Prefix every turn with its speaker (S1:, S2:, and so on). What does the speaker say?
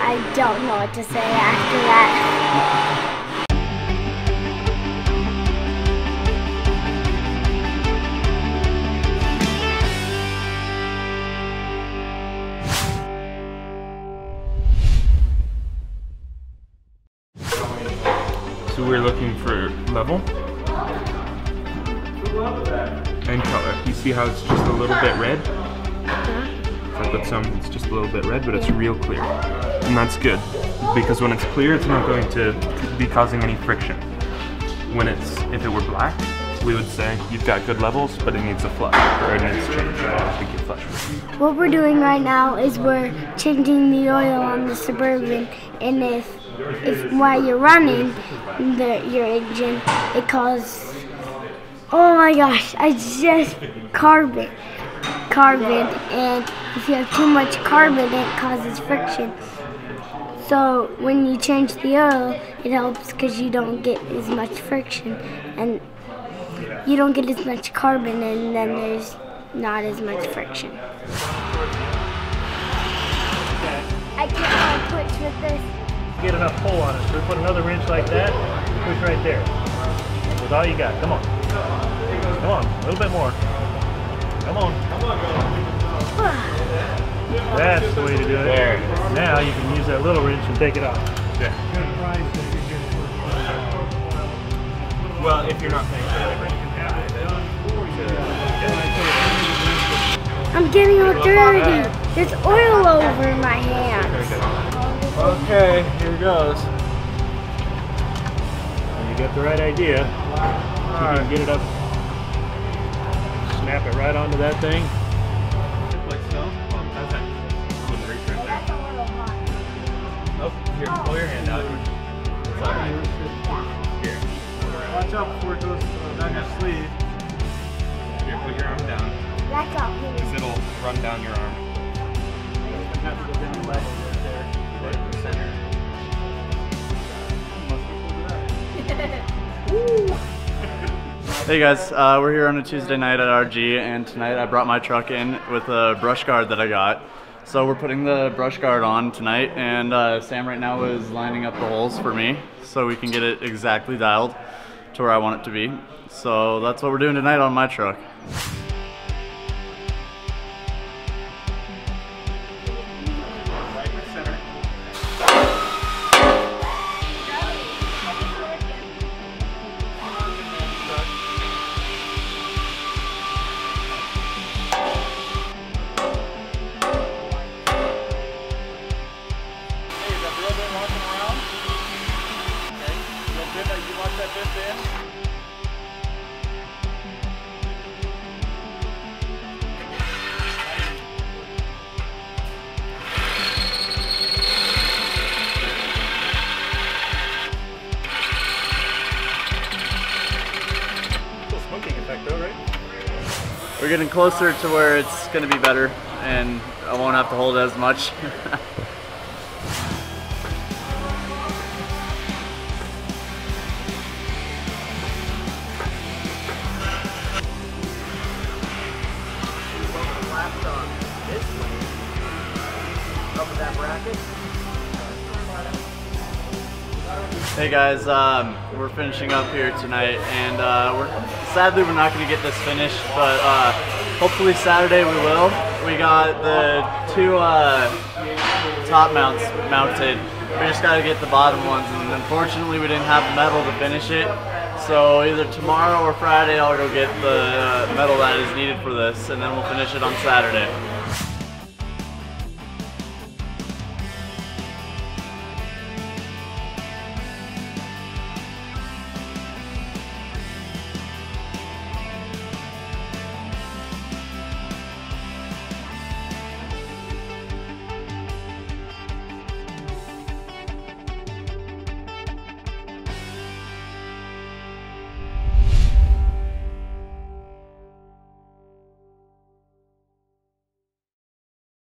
S1: I don't know what to say after that.
S2: So we're looking for level and color. You see how it's just a little bit red? If I put some, it's just a little bit red, but it's real clear. And that's good, because when it's clear, it's not going to be causing any friction. If it were black, we would say you've got good levels, but it needs a flush, or it needs change. I don't think you're flush with it.
S1: What we're doing right now is we're changing the oil on the Suburban, and if while you're running your engine, it causes, oh my gosh, I just carbon, and if you have too much carbon, it causes friction. So when you change the oil, it helps because you don't get as much friction, and you don't get as much carbon, and then there's not as much friction. I can't push with this.
S3: Get enough pull on it. So we put another wrench like that, push right there. With all you got. Come on. Come on. A little bit more. Come on. That's the way to do it.
S2: There.
S3: Now you can use that little wrench and take it off.
S2: Yeah. Well, if you're not paying attention.
S1: I'm getting all dirty. There's oil over my hands.
S3: Okay, here goes. When you get the right idea, you can get it up, snap it right onto that thing.
S2: Like so? How's that? Wouldn't reach right there. Oh, here, pull your hand out. It's alright. Here.
S3: Watch out before it goes down your sleeve.
S2: Here, put your arm down.
S1: Back up.
S2: Because it'll run down your arm.
S3: You have to go down level right there.
S2: Right in the center.
S4: Hey guys, we're here on a Tuesday night at RG, and tonight I brought my truck in with a brush guard that I got. So we're putting the brush guard on tonight, and Sam right now is lining up the holes for me so we can get it exactly dialed to where I want it to be. So that's what we're doing tonight on my truck. We're getting closer to where it's going to be better, and I won't have to hold it as much. Hey guys, we're finishing up here tonight, and sadly we're not going to get this finished, but hopefully Saturday we will. We got the two top mounts mounted. We just got to get the bottom ones, and unfortunately we didn't have metal to finish it. So either tomorrow or Friday I'll go get the metal that is needed for this, and then we'll finish it on Saturday.